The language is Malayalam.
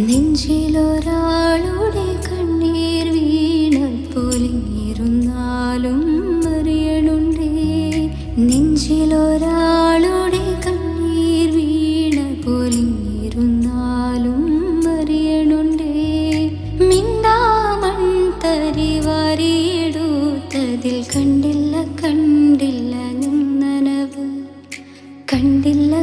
നെഞ്ചിലൊരാളുടെ കണ്ണീർ വീണപ്പോലിരുന്നാലും അറിയണുണ്ടേ. നെഞ്ചിലൊരാളുടെ കണ്ണീർ വീണപ്പോലിരുന്നാലും അറിയണുണ്ടേ. മിണ്ടാമൺ തരി വാരിയെടുത്തതിൽ കണ്ടില്ല കണ്ടില്ല നനവ്, കണ്ടില്ല